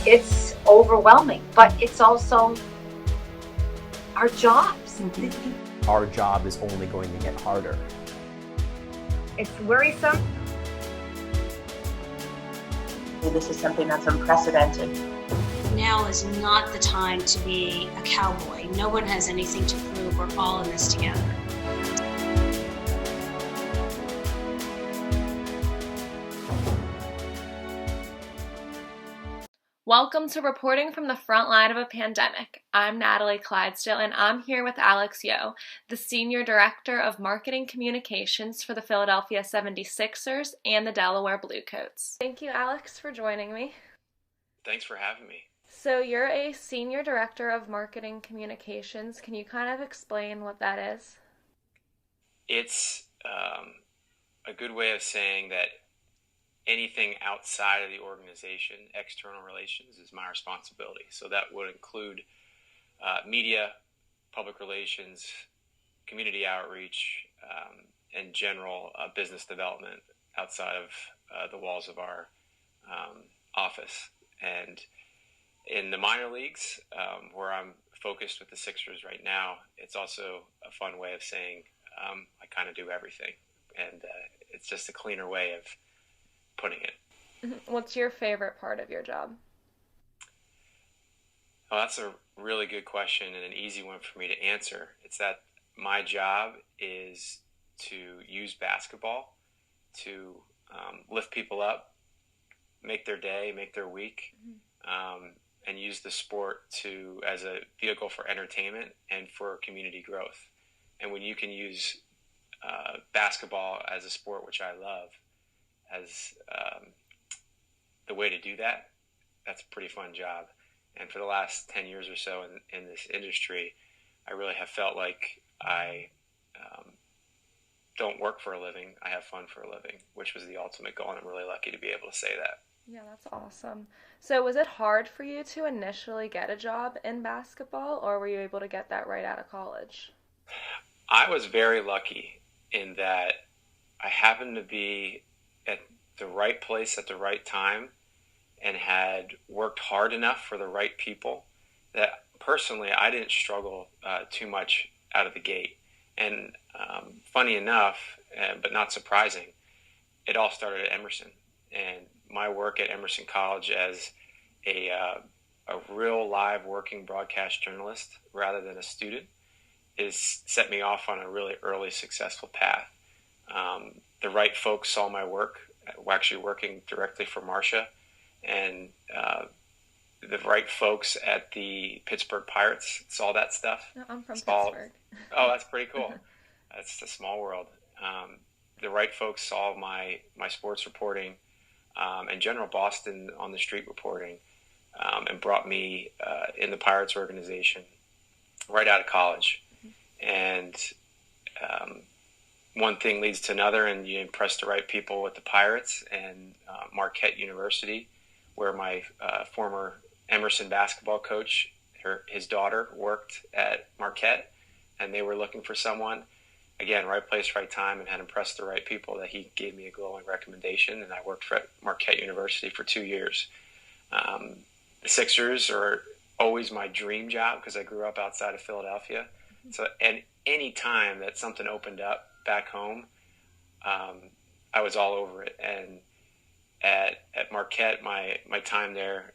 It's overwhelming, but it's also our jobs. Our job is only going to get harder. It's worrisome. This is something that's unprecedented. Now is not the time to be a cowboy. No one has anything to prove. We're all in this together. Welcome to Reporting from the Front Line of a Pandemic. I'm Natalie Clydesdale, and I'm here with Alex Yoh, the Senior Director of Marketing Communications for the Philadelphia 76ers and the Delaware Blue Coats. Thank you, Alex, for joining me. Thanks for having me. So you're a Senior Director of Marketing Communications. Can you kind of explain what that is? It's a good way of saying that anything outside of the organization, external relations, is my responsibility. So that would include media, public relations, community outreach, and general business development outside of the walls of our office. And in the minor leagues, where I'm focused with the Sixers right now, it's also a fun way of saying I kind of do everything. And it's just a cleaner way of putting it. What's your favorite part of your job? Oh, that's a really good question and an easy one for me to answer. It's that my job is to use basketball to lift people up, make their day, make their week, and use the sport as a vehicle for entertainment and for community growth. And when you can use basketball as a sport, which I love, as the way to do that, that's a pretty fun job. And for the last 10 years or so in this industry, I really have felt like I don't work for a living, I have fun for a living, which was the ultimate goal, and I'm really lucky to be able to say that. Yeah, that's awesome. So was it hard for you to initially get a job in basketball, or were you able to get that right out of college? I was very lucky in that I happened to be at the right place at the right time and had worked hard enough for the right people that personally I didn't struggle too much out of the gate. And funny enough, but not surprising, it all started at Emerson. And my work at Emerson College as a real live working broadcast journalist rather than a student is set me off on a really early successful path. The right folks saw my work. We're actually working directly for Marcia, and the right folks at the Pittsburgh Pirates saw that stuff. No, I'm from Pittsburgh. Oh, that's pretty cool. That's a small world. The right folks saw my sports reporting and general Boston on the street reporting, and brought me in the Pirates organization right out of college. And one thing leads to another, and you impress the right people with the Pirates and Marquette University, where my former Emerson basketball coach, his daughter worked at Marquette, and they were looking for someone. Again, right place, right time, and had impressed the right people that he gave me a glowing recommendation, and I worked for Marquette University for 2 years. The Sixers are always my dream job because I grew up outside of Philadelphia. So, and any time that something opened up back home, I was all over it. And at Marquette, my time there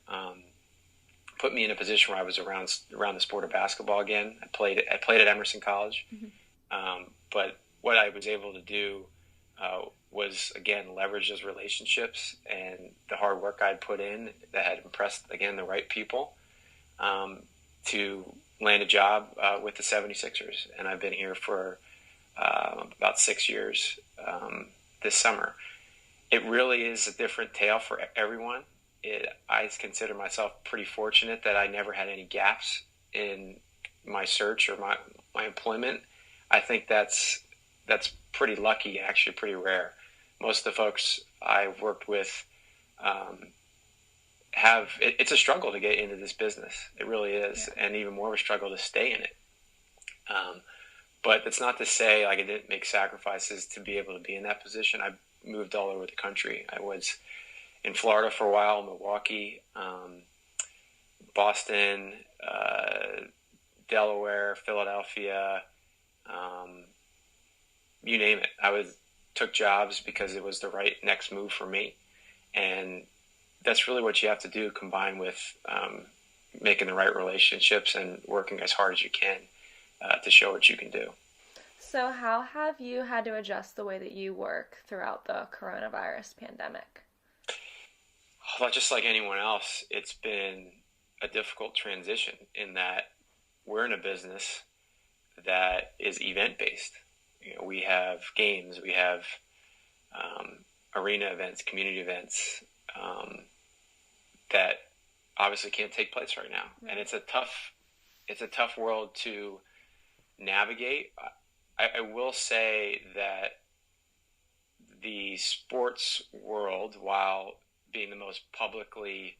put me in a position where I was around the sport of basketball again. I played at Emerson College, but what I was able to do was again leverage those relationships and the hard work I'd put in that had impressed again the right people to land a job with the 76ers, and I've been here for about 6 years this summer. It really is a different tale for everyone. I consider myself pretty fortunate that I never had any gaps in my search or my employment. I think that's pretty lucky, actually pretty rare. Most of the folks I've worked with it's a struggle to get into this business. It really is, and even more of a struggle to stay in it. But it's not to say like I didn't make sacrifices to be able to be in that position. I moved all over the country. I was in Florida for a while, Milwaukee, Boston, Delaware, Philadelphia, you name it. Took jobs because it was the right next move for me. And that's really what you have to do, combined with making the right relationships and working as hard as you can to show what you can do. So how have you had to adjust the way that you work throughout the coronavirus pandemic? Well, just like anyone else, it's been a difficult transition in that we're in a business that is event-based. We have games, we have arena events, community events that obviously can't take place right now. Right. And it's a tough world to navigate. I will say that the sports world, while being the most publicly,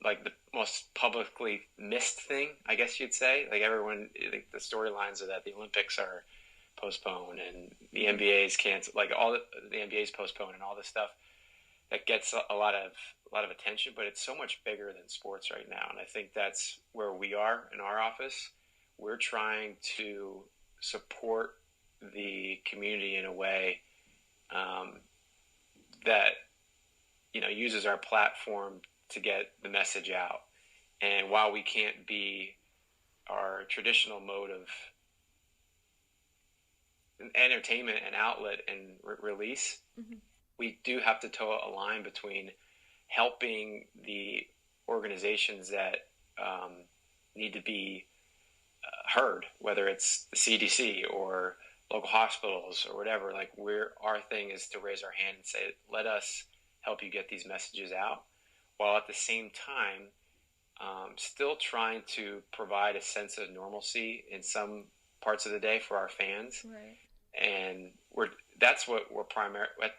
like the most publicly missed thing, I guess you'd say, like everyone, like the storylines are that the Olympics are postponed and the NBA's canceled, like all the NBA's postponed and all this stuff that gets a lot of attention, but it's so much bigger than sports right now. And I think that's where we are in our office. We're trying to support the community in a way that, uses our platform to get the message out. And while we can't be our traditional mode of entertainment and outlet and release, mm-hmm. we do have to toe a line between helping the organizations that need to be heard, whether it's the CDC or local hospitals or whatever. Like our thing is to raise our hand and say, let us help you get these messages out, while at the same time still trying to provide a sense of normalcy in some parts of the day for our fans. Right. And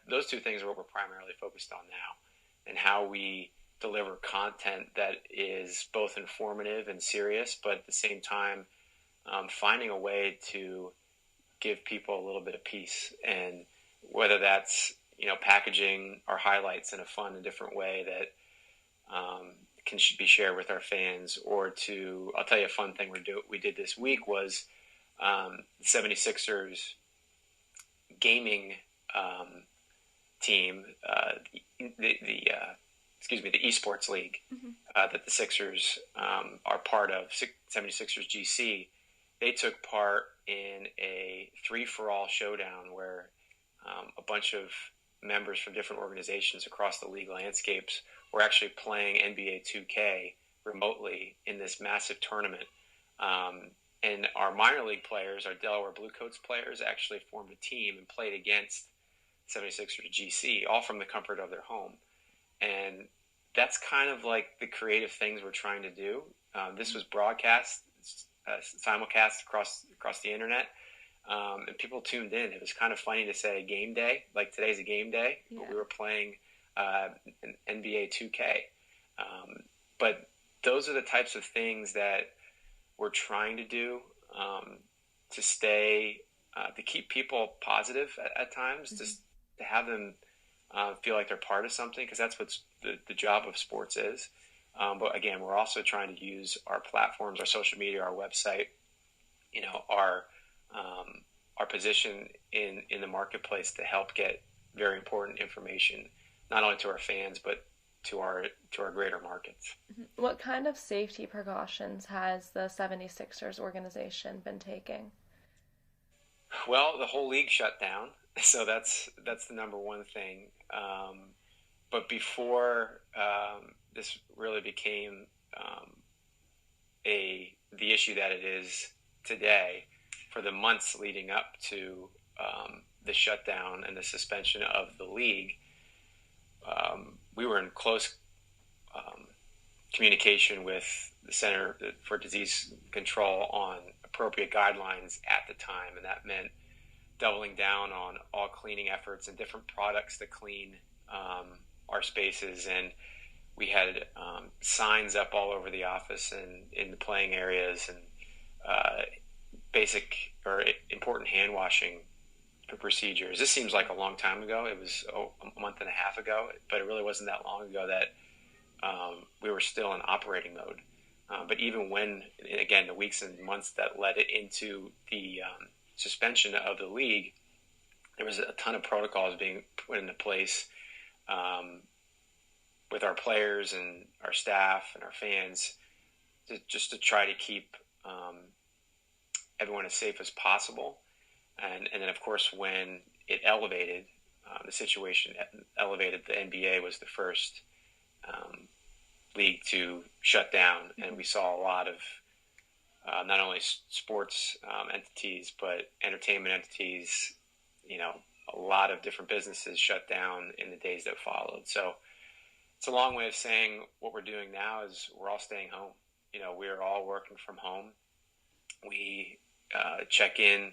those two things are what we're primarily focused on now, and how we deliver content that is both informative and serious, but at the same time finding a way to give people a little bit of peace. And whether that's packaging our highlights in a fun and different way that can be shared with our fans, or I'll tell you a fun thing we did this week was the 76ers gaming team, the esports league, mm-hmm. That the Sixers are part of, 76ers GC. They took part in a 3-for-all showdown where a bunch of members from different organizations across the league landscapes were actually playing NBA 2K remotely in this massive tournament. And our minor league players, our Delaware Blue Coats players, actually formed a team and played against 76ers GC, all from the comfort of their home. And that's kind of like the creative things we're trying to do. This was broadcast, simulcast across the internet, and people tuned in. It was kind of funny to say game day, like today's a game day, yeah. But we were playing an NBA 2K. But those are the types of things that we're trying to do to stay, to keep people positive at times, mm-hmm. just to have them feel like they're part of something, because that's what the job of sports is. But again, we're also trying to use our platforms, our social media, our website, our position in the marketplace to help get very important information, not only to our fans, but to our greater markets. What kind of safety precautions has the 76ers organization been taking? Well, the whole league shut down, so that's the number one thing. But before this really became the issue that it is today, for the months leading up to the shutdown and the suspension of the league, we were in close communication with the Center for Disease Control on appropriate guidelines at the time, and that meant doubling down on all cleaning efforts and different products to clean our spaces. And we had signs up all over the office and in the playing areas, and basic or important hand washing procedures. This seems like a long time ago. It was a month and a half ago, but it really wasn't that long ago that we were still in operating mode. But even when, again, the weeks and months that led it into the suspension of the league, there was a ton of protocols being put into place with our players and our staff and our fans just to try to keep everyone as safe as possible. And then, of course, when it elevated, the situation elevated, the NBA was the first league to shut down. And we saw a lot of not only sports entities, but entertainment entities, a lot of different businesses shut down in the days that followed. So it's a long way of saying what we're doing now is we're all staying home. We're all working from home. We check in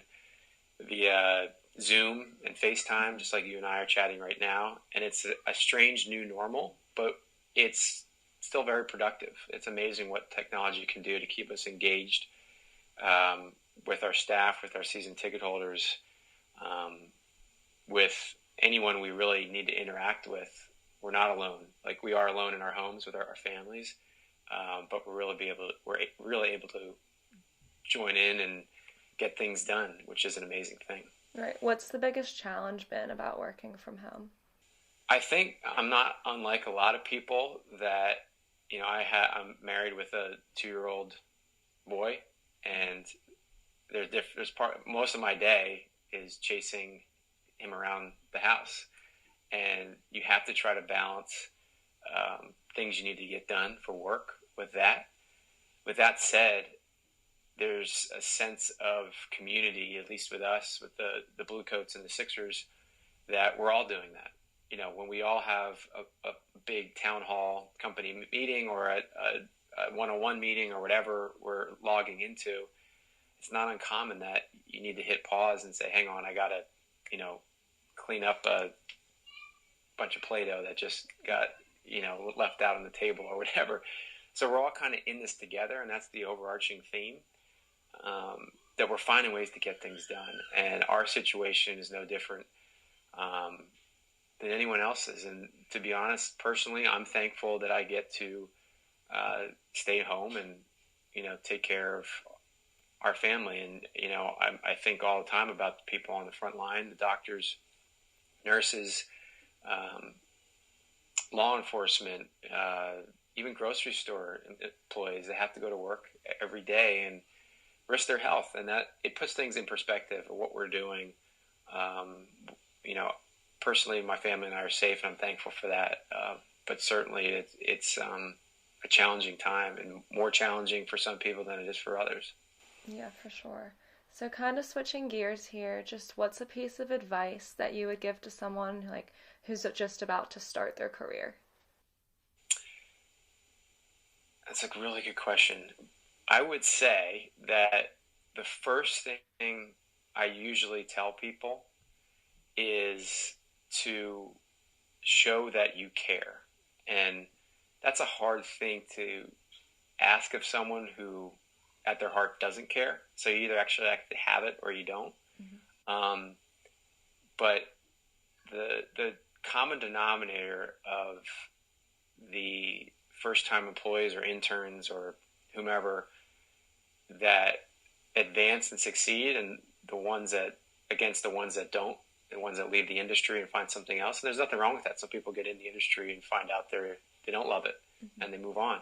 via Zoom and FaceTime, just like you and I are chatting right now. And it's a strange new normal, but it's still very productive. It's amazing what technology can do to keep us engaged with our staff, with our season ticket holders, with anyone we really need to interact with. We're not alone. Like, we are alone in our homes with our families, but we're really able to join in and get things done, which is an amazing thing. Right. What's the biggest challenge been about working from home? I think I'm not unlike a lot of people that, I'm married with a 2-year-old boy, and most of my day is chasing him around the house, and you have to try to balance things you need to get done for work with that. With that said, there's a sense of community, at least with us, with the Blue Coats and the Sixers, that we're all doing that. When we all have a big town hall company meeting or a one-on-one meeting or whatever we're logging into, it's not uncommon that you need to hit pause and say, hang on, I got to, clean up a bunch of Play-Doh that just got, left out on the table or whatever. So we're all kind of in this together, and that's the overarching theme, that we're finding ways to get things done. And our situation is no different than anyone else's. And to be honest, personally, I'm thankful that I get to stay home and, take care of our family. And, I think all the time about the people on the front line, the doctors, nurses, law enforcement, even grocery store employees that have to go to work every day and risk their health. And that it puts things in perspective of what we're doing. Personally, my family and I are safe, and I'm thankful for that. But certainly it's a challenging time, and more challenging for some people than it is for others. Yeah, for sure. So kind of switching gears here, just what's a piece of advice that you would give to someone who's just about to start their career? That's a really good question. I would say that the first thing I usually tell people is to show that you care. And that's a hard thing to ask of someone who at their heart doesn't care. So you either actually have it or you don't. Mm-hmm. But the common denominator of the first-time employees or interns or whomever that advance and succeed, and the ones that don't, the ones that leave the industry and find something else. And there's nothing wrong with that. Some people get in the industry and find out they don't love it, mm-hmm. and they move on.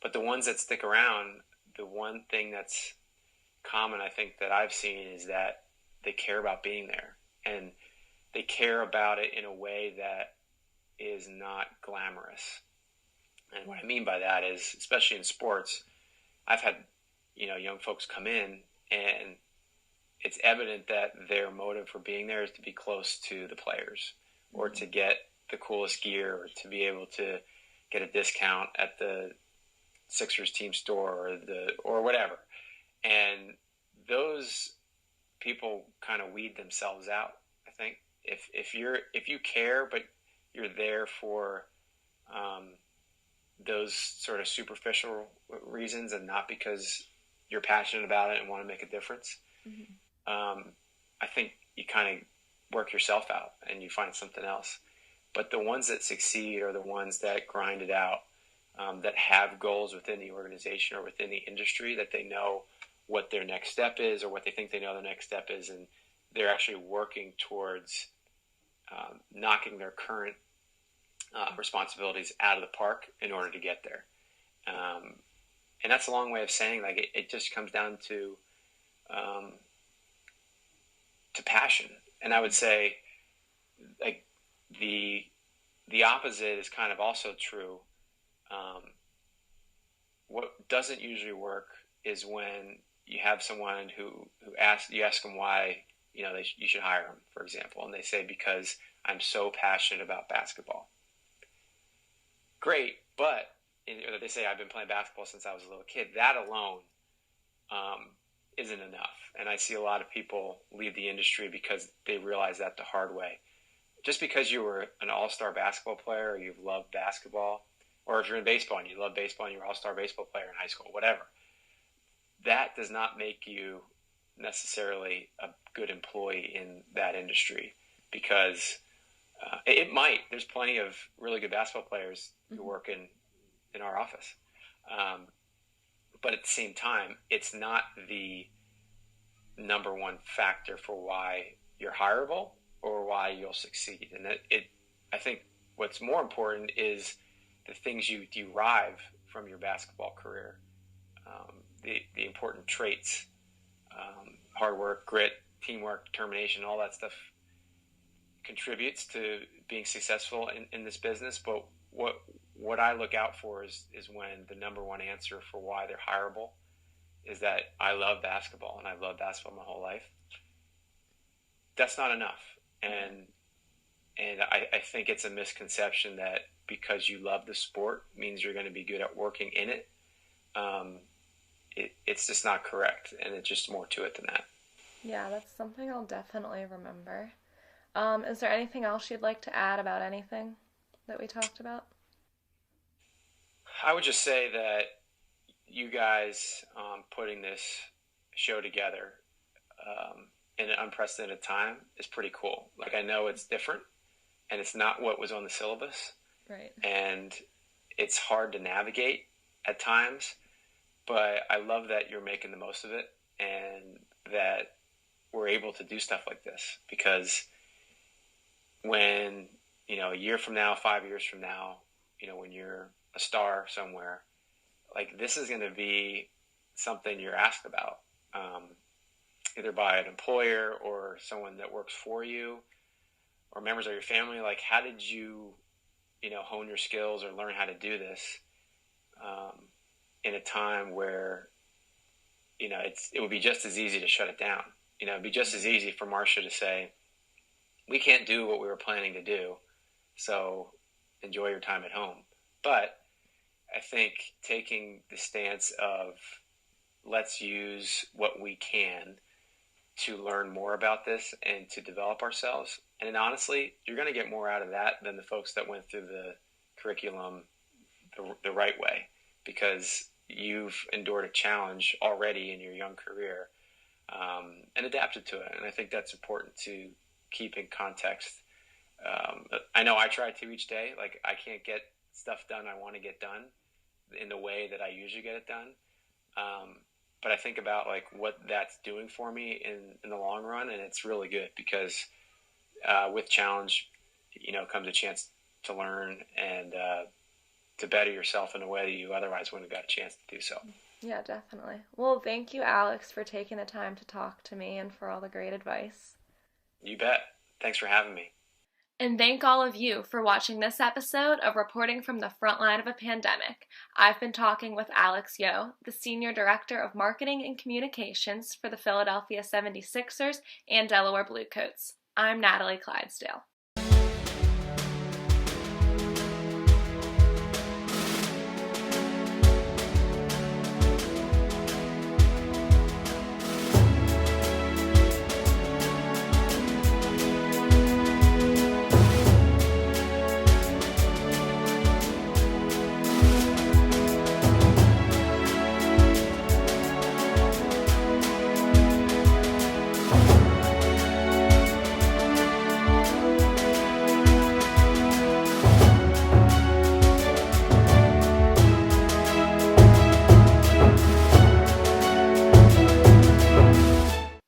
But the ones that stick around, the one thing that's common, I think, that I've seen is that they care about being there, and they care about it in a way that is not glamorous. And what I mean by that is, especially in sports, I've had, young folks come in, and it's evident that their motive for being there is to be close to the players, or to get the coolest gear, or to be able to get a discount at the Sixers team store or whatever. And those people kind of weed themselves out, I think. If you care, but you're there for those sort of superficial reasons and not because you're passionate about it and want to make a difference, mm-hmm. I think you kind of work yourself out and you find something else. But the ones that succeed are the ones that grind it out that have goals within the organization or within the industry, that they know what their next step is, or what they think they know their next step is, and they're actually working towards knocking their current responsibilities out of the park in order to get there. And that's a long way of saying, like, it just comes down to passion. And I would say, like, the opposite is kind of also true. What doesn't usually work is when you have someone who you ask them why, you know, you should hire them, for example, and they say, because I'm so passionate about basketball. Great, but or they say, I've been playing basketball since I was a little kid. That alone isn't enough. And I see a lot of people leave the industry because they realize that the hard way. Just because you were an all-star basketball player, or you've loved basketball, or if you're in baseball and you love baseball and you're an all-star baseball player in high school, whatever, that does not make you necessarily a good employee in that industry, because it might. There's plenty of really good basketball players who work in our office. But at the same time, it's not the number one factor for why you're hireable or why you'll succeed. And I think what's more important is the things you derive from your basketball career, the important traits, hard work, grit, teamwork, determination, all that stuff contributes to being successful in this business. But what I look out for is when the number one answer for why they're hireable is that I love basketball and I've loved basketball my whole life. That's not enough. And I think it's a misconception that because you love the sport means you're going to be good at working in it. It's just not correct, and it's just more to it than that. Yeah, that's something I'll definitely remember. Is there anything else you'd like to add about anything that we talked about? I would just say that you guys putting this show together in an unprecedented time is pretty cool. Like, I know it's different, and it's not what was on the syllabus. Right. And it's hard to navigate at times, but I love that you're making the most of it and that we're able to do stuff like this, because when, a year from now, 5 years from now, when you're a star somewhere, like, this is going to be something you're asked about, either by an employer or someone that works for you or members of your family. Like, how did you, hone your skills or learn how to do this in a time where, it would be just as easy to shut it down. It'd be just as easy for Marcia to say, we can't do what we were planning to do, so enjoy your time at home. But I think taking the stance of, let's use what we can to learn more about this and to develop ourselves. And then, honestly, you're going to get more out of that than the folks that went through the curriculum the right way, because you've endured a challenge already in your young career and adapted to it. And I think that's important to keep in context. I know I try to each day. Like, I can't get stuff done I want to get done in the way that I usually get it done. But I think about, like, what that's doing for me in the long run, and it's really good, because with challenge, comes a chance to learn and to better yourself in a way that you otherwise wouldn't have got a chance to do so. Yeah, definitely. Well, thank you, Alex, for taking the time to talk to me and for all the great advice. You bet. Thanks for having me. And thank all of you for watching this episode of Reporting from the Frontline of a Pandemic. I've been talking with Alex Yoh, the Senior Director of Marketing and Communications for the Philadelphia 76ers and Delaware Blue Coats. I'm Natalie Clydesdale.